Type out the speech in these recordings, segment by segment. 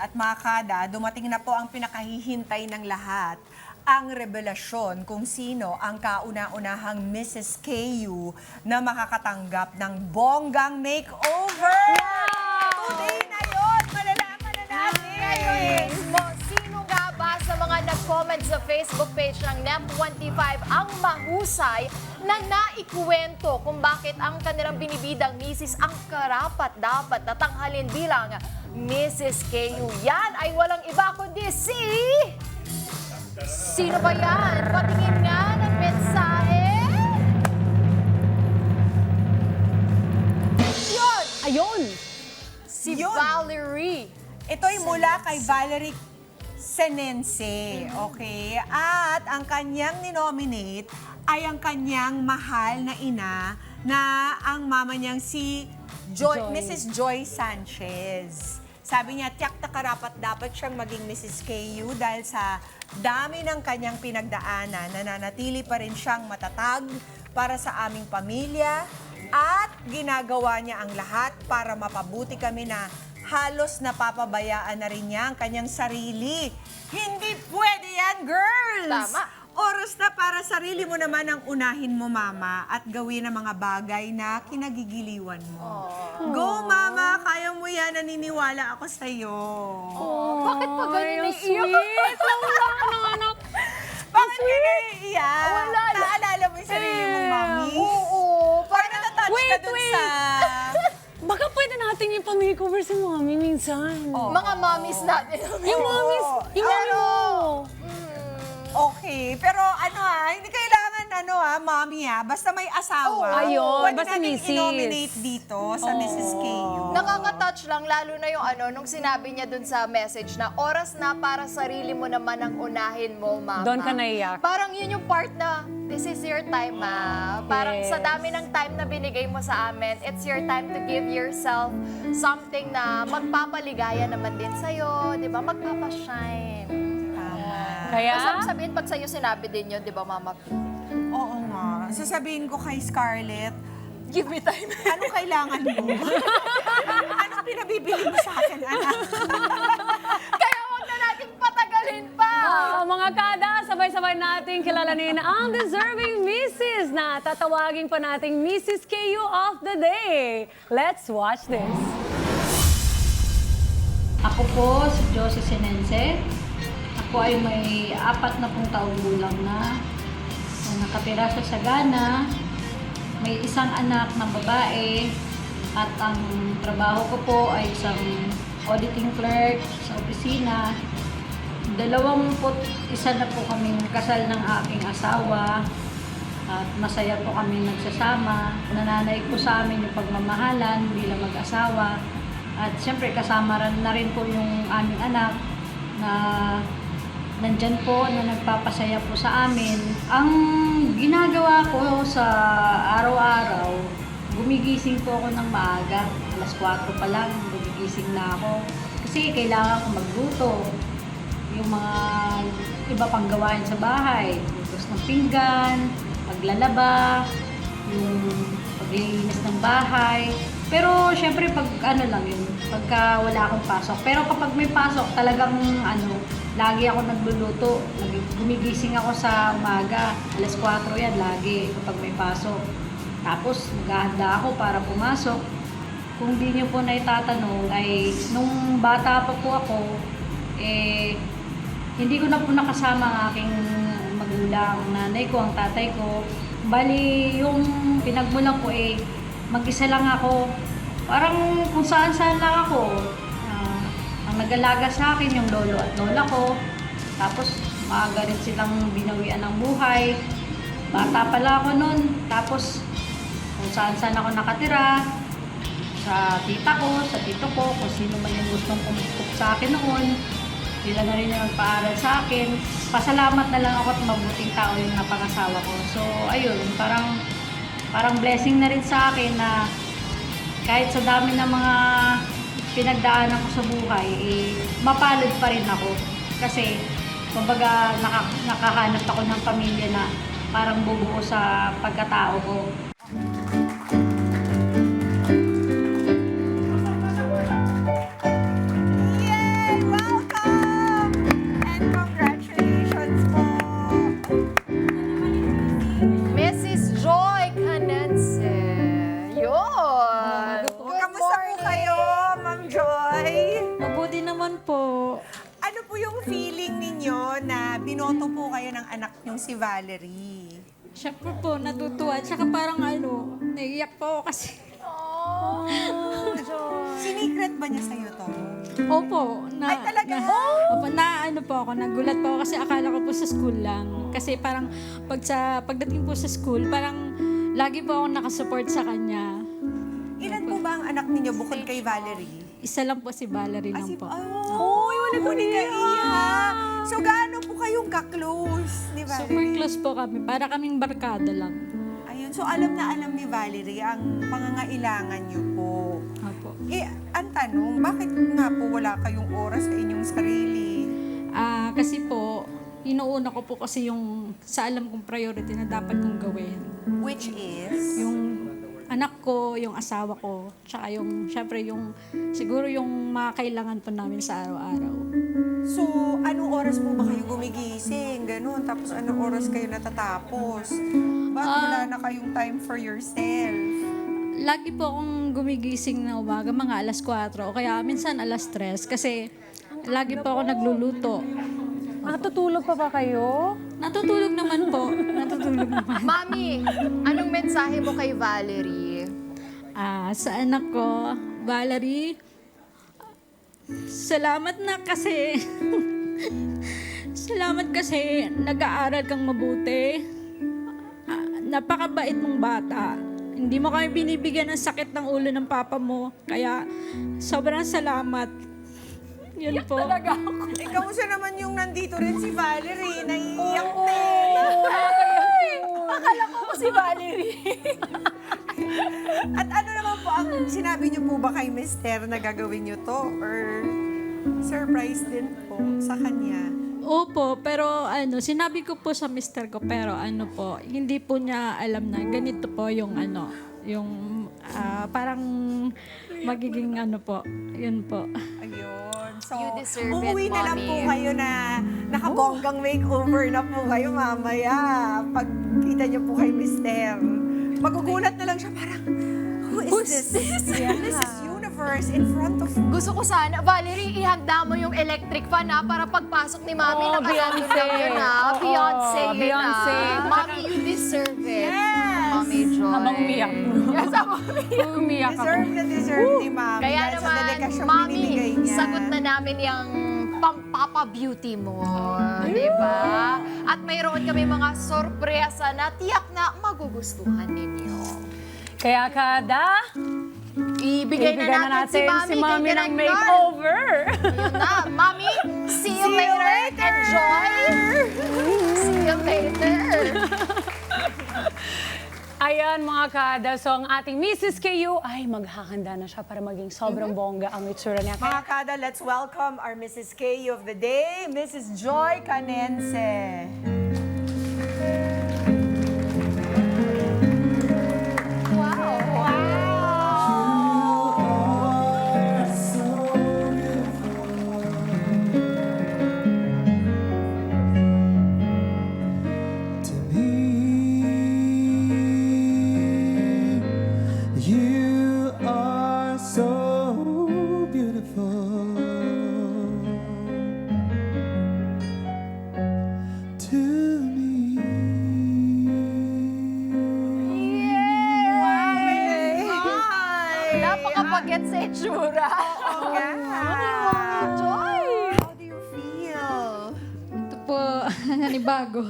at mga kada, dumating na po ang pinakahihintay ng lahat, ang revelasyon kung sino ang kauna-unahang Mrs. KU na makakatanggap ng bonggang makeover! Today na yun! Malalaman na natin! Ngayon, sino nga ba sa mga nag-comment sa Facebook page ng NEP25 ang mahusay na naikuwento kung bakit ang kanilang binibidang misis ang karapat-dapat na tanghalin bilang Mrs. KU? Yan ay walang iba kundi si... Sino ba yan? Patingin nga ng mensahe. Yun! Ayun! Si Yun. Valerie. Ito'y mula kay Valerie Senense, okay? At ang kanyang ninominate ay ang kanyang mahal na ina na ang mama niyang si Joy. Mrs. Joy Sanchez. Sabi niya, tiyak na karapat dapat siyang maging Mrs. KU dahil sa dami ng kanyang pinagdaanan, nananatili pa rin siyang matatag para sa aming pamilya at ginagawa niya ang lahat para mapabuti kami na halos napapabayaan na rin niya ang kanyang sarili. Hindi pwede yan, girls! Tama. Oras na para sarili mo naman ang unahin mo, mama, at gawin ang mga bagay na kinagigiliwan mo. Go, mama! Kaya mo yan. Naniniwala ako sa'yo. Bakit pa ganyan ang naiiyak? sweet! Ang anak! Bakit ka naiiyak? Wala na. Naalala mo yung sarili mong mami? Oo. Parang natouch ka dun sa... Baka pwede natin yung pa-makeover si mommy minsan. Mga mommies natin. Yung mommies, yung mommy Pero, mo. okay, pero hindi kailangan mommy basta may asawa. Ayun, Pwede basta nating misis. i-nominate dito sa Mrs. KU. Nakaka-touch lang, lalo na yung nung sinabi niya dun sa message na oras na para sarili mo naman ang unahin mo, mama. Doon ka naiyak. Parang yun yung part na, this is your time, ma. Parang Yes. sa dami ng time na binigay mo sa amin, it's your time to give yourself something na magpapaligaya naman din sa'yo, di ba? Magpapashine. Kaya, Kasi sabihin, pag sa'yo sinabi din yun, di ba, Mama P? Oo nga. Sasabihin ko kay Scarlett, Give me time. anong kailangan mo? Anong pinabibili mo sa akin, anak? Kaya huwag na natin patagalin pa. mga kada, sabay-sabay natin kilalanin ang deserving Mrs. na tatawagin pa nating Mrs. KU of the Day. Let's watch this. Ako po si Josie Senense. Ako ay may 40 taong gulang na. Nakatira sa Sagana. May isang anak na babae. At ang trabaho ko po ay isang auditing clerk sa opisina. 21 na po kaming kasal ng aking asawa. At masaya po kami nagsasama. Nananaig po sa amin yung pagmamahalan bilang mag-asawa. At siyempre kasama na rin po yung aming anak na nandyan po na nagpapasaya po sa amin. Ang ginagawa ko sa araw-araw, gumigising po ako ng maaga. Alas 4 pa lang, gumigising na ako. Kasi kailangan ko magluto. Yung mga iba pang gawain sa bahay. Lutos ng pinggan, paglalaba, yung paglilinis ng bahay. Pero syempre pag lang yun, pagka wala akong pasok. Pero kapag may pasok, talagang lagi ako nagluluto. Gumigising ako sa umaga, alas 4 yan lagi kapag may pasok. Tapos maghahanda ako para pumasok. Kung di niyo po na itatanong ay nung bata pa po ako, hindi ko na po nakasama ang aking magulang, nanay ko, ang tatay ko. Bali, yung pinagmulan ko mag-isa lang ako. Parang kung saan-saan lang ako. Ang nag-alaga sa akin yung lolo at lola ko. Tapos maaga rin silang binawian ng buhay. Bata pala ako nun. Tapos kung saan-saan ako nakatira. Sa tita ko, sa tito ko, kung sino man yung gustong pumupok sa akin noon. Sila na rin yung nagpaaral sa akin. Pasalamat na lang ako at mabuting tao yung napangasawa ko. So ayun, parang blessing na rin sa akin na kahit sa dami ng mga pinagdaanan ko sa buhay, mapalad pa rin ako. Kasi, kumbaga, nakahanap ako ng pamilya na parang bubuo sa pagkatao ko. Yay! Wow! po yung feeling ninyo na binoto po kayo ng anak nyong si Valerie? Siyempre po, natutuwa. Tsaka parang naiiyak po ako kasi. Sinikret ba niya sa'yo to? Opo. Ay, talaga? Opo, po ako. Nagulat po ako kasi akala ko po sa school lang. Kasi parang pagdating po sa school, parang lagi po ako nakasupport sa kanya. Ilan po ba ang anak ninyo bukod kay Valerie? Isa lang po si Valerie lang po. Ay, wala po ni Kaiya. So, gaano po kayong ka-close ni Super Valerie? close po kami. Para kaming barkada lang. Ayun, so alam na alam ni Valerie ang pangangailangan niyo po. Opo. Ang tanong, bakit nga po wala kayong oras sa inyong sarili? Kasi po, inuuna ko po kasi yung sa alam kong priority na dapat kong gawin. Which is? Yung anak ko, yung asawa ko, tsaka syempre siguro yung mga kailangan po namin sa araw-araw. So, anong oras po ba kayo gumigising? Ganun. Tapos anong oras kayo natatapos? Bakit wala na kayong time for yourself? Lagi po akong gumigising na umaga, mga alas 4, o kaya minsan alas 3, kasi lagi po ako nagluluto. Natutulog pa ba kayo? Natutulog naman po. Natutulog naman. Mami, anong mensahe mo kay Valerie? Sa anak ko, Valerie, salamat na kasi salamat kasi nag-aaral kang mabuti. Napakabait mong bata. Hindi mo kami binibigyan ng sakit ng ulo ng papa mo. Kaya sobrang salamat. Yun po. Kamusta naman yung nandito rin si Valerie? Naiiyak din. Akala ko si Valerie. At ano naman po ang sinabi niyo po ba kay Mister na gagawin niyo to? Or surprise din po sa kanya? Opo, pero sinabi ko po sa mister ko, pero hindi po niya alam na ganito po yung parang magiging po, yun po. Ayun. So, You deserve uuwi it, na lang Mommy. po kayo na nakabonggang makeover na po kayo mamaya. Pag kita niyo po kay Mister. Magugulat na lang siya parang, who is this? This is universe in front of Gusto ko sana, Valerie, ihanda mo yung electric fan para pagpasok ni Mami, Oo, nakalandon Beyonce. lang yun Oo, Beyonce yun Beyonce. Mami, you deserve it. Yes! Mami Joy. Habang umiyak. Yes, habang umiyak. Umiyak ako. deserve na deserve ni Mami. Kaya dahil sa naman, dedikasyong Mami, binibigay niya. sagot na namin yung pampapa-beauty mo. Di ba? At mayroon kami mga sorpresa na tiyak na magugustuhan ninyo. Kaya kada, Ibigay na natin si Mami ng kay Direk Nard. makeover. Yun na, Mami, see you later. Enjoy. See you later. Ayan mga kada, so ang ating Mrs. KU ay maghahanda na siya para maging sobrang bongga ang itsura niya. Mga kada, let's welcome our Mrs. KU of the day, Mrs. Joy Canense. To me, you are so beautiful. To me, Napakapagets sa itsura. Joy. How do you feel? Ito po, nanibago.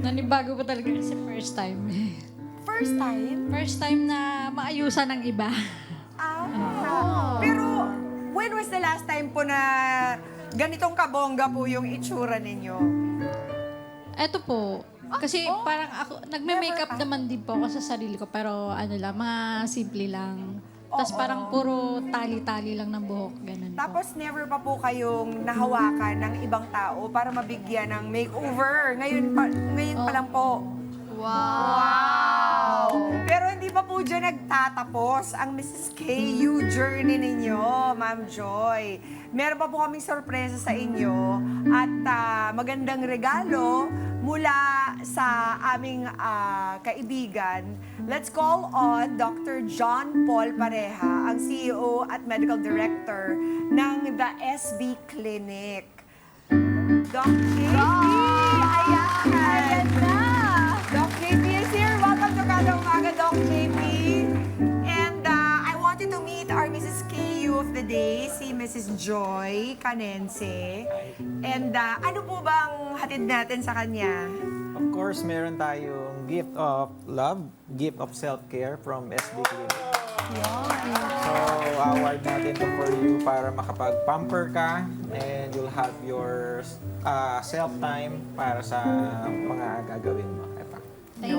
Nanibago po talaga kasi first time. First time? First time na maayusan ng iba. Pero, when was the last time po na ganitong kabongga po yung itsura ninyo? Eto po, kasi parang ako, nagme-makeup naman din po ako sa sarili ko, pero mga simple lang. Tapos parang puro tali-tali lang ng buhok, ganun po. Tapos never pa po kayong nahawakan ng ibang tao para mabigyan ng makeover. Ngayon pa lang po. Wow. Pero hindi pa po dyan nagtatapos ang Mrs. KU journey ninyo, Ma'am Joy. Meron pa po kaming sorpresa sa inyo at magandang regalo mula sa aming kaibigan. Let's call on Dr. John Paul Pareha, ang CEO at Medical Director ng The SB Clinic. Doc JP! Ayan na! Doc JP is here. Welcome to Kada Umaga, Doc JP. And I wanted to meet our Mrs. KU of the day, si Mrs. Joy Canense. And ano po bang hatid natin sa kanya? Of course, meron tayong gift of love, gift of self-care from SB Clinic. So, award natin to for you para makapag-pamper ka and you'll have your self-time para sa mga gagawin mo. Ito.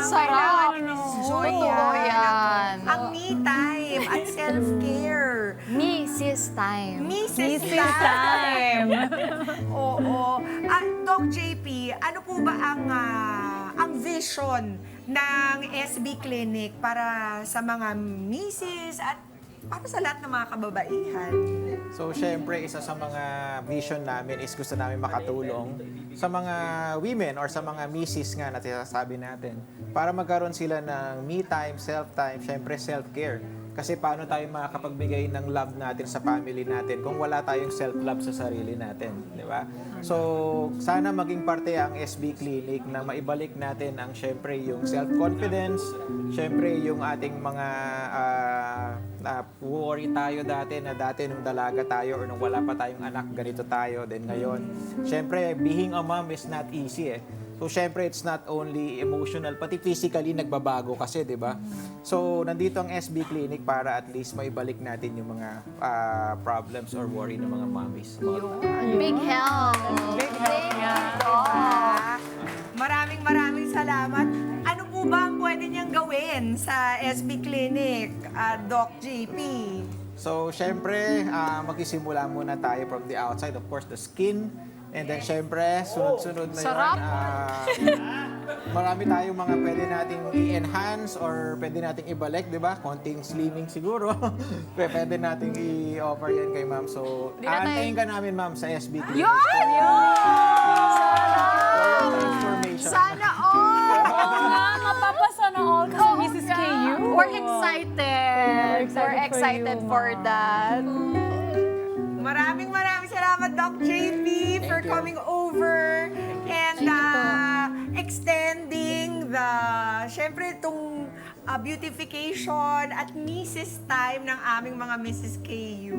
Sarap! Mrs. Joy Totoo yan. Ang me time at self-care. Mrs. Time. Mrs. Mrs. Time. Oo. Doc JP, ano po ba ang vision ng SB Clinic para sa mga misis at para sa lahat ng mga kababaihan? So, syempre, isa sa mga vision namin is gusto namin makatulong sa mga women or sa mga misis nga na sinasabi natin para magkaroon sila ng me time, self-time, syempre self-care. Kasi paano tayo makakapagbigay ng love natin sa family natin kung wala tayong self-love sa sarili natin, di ba? So, sana maging parte ang SB Clinic na maibalik natin ang syempre yung self-confidence, syempre yung ating mga worry tayo dati nung dalaga tayo or nung wala pa tayong anak, ganito tayo. Then ngayon, syempre being a mom is not easy eh. So, syempre, it's not only emotional, pati physically nagbabago kasi, di ba? So, nandito ang SB Clinic para at least maibalik natin yung mga problems or worry ng mga mommies. Big help. Big help nga. Maraming salamat. Ano po ba ang pwede niyang gawin sa SB Clinic, Doc JP? So, syempre, magsisimula muna tayo from the outside. Of course, the skin. And then, syempre, sunod-sunod na Sarap. yun. Marami tayong mga pwede nating i-enhance or pwede nating ibalik, di ba? Konting slimming siguro. Pwede nating i-offer yan kay ma'am. So, aantayin ka namin, ma'am, sa SB Clinic. Transformation. Sana all! Oo nga, mapapasana all kasi Mrs. KU. We're excited. We're excited for that. Maraming salamat, Doc JP, for coming over and extending the, syempre, itong beautification at Mrs. Time ng aming mga Mrs. KU.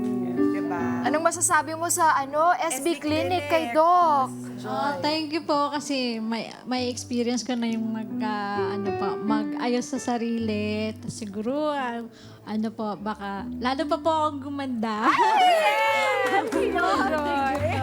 Diba? Anong masasabi mo sa SB SB Clinic Clinic. kay Doc? Thank you po kasi may experience ko na yung mag-ayos sa sarili. Tas siguro, baka, lalo pa po akong gumanda.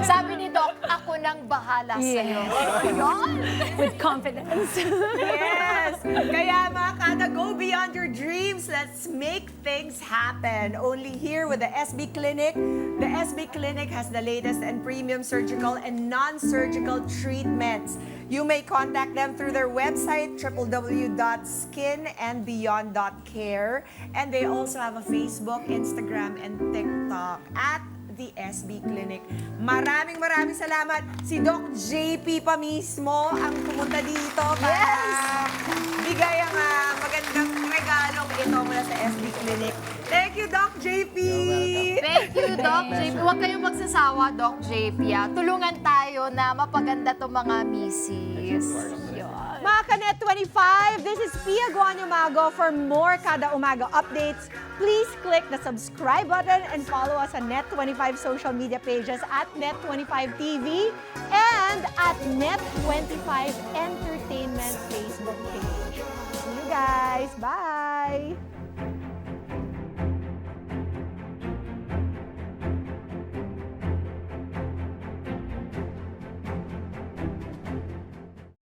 Sabi ni Doc, ako nang bahala sa'yo. Ayun! With confidence. Yes! Kaya mga kada, go beyond your dreams. Let's make things happen. Only here with the SB Clinic. The SB Clinic has the latest and premium surgical and non-surgical treatments. You may contact them through their website, www.skinandbeyond.care. And they also have a Facebook, Instagram, and TikTok at the SB Clinic. Maraming salamat. Si Doc JP pa mismo ang pumunta dito para bigay ang magandang regalong ito mula sa SB Clinic. Thank you, Doc JP! Thank you, Doc JP. Huwag kayong magsasawa, Doc JP. Tulungan tayo na mapaganda itong mga misis. Mga Kanet 25, this is Pia Guanyamago. For more Kada Umaga updates, please click the subscribe button and follow us on Net25 social media pages at Net25 TV and at Net25 Entertainment Facebook page. See you guys. Bye!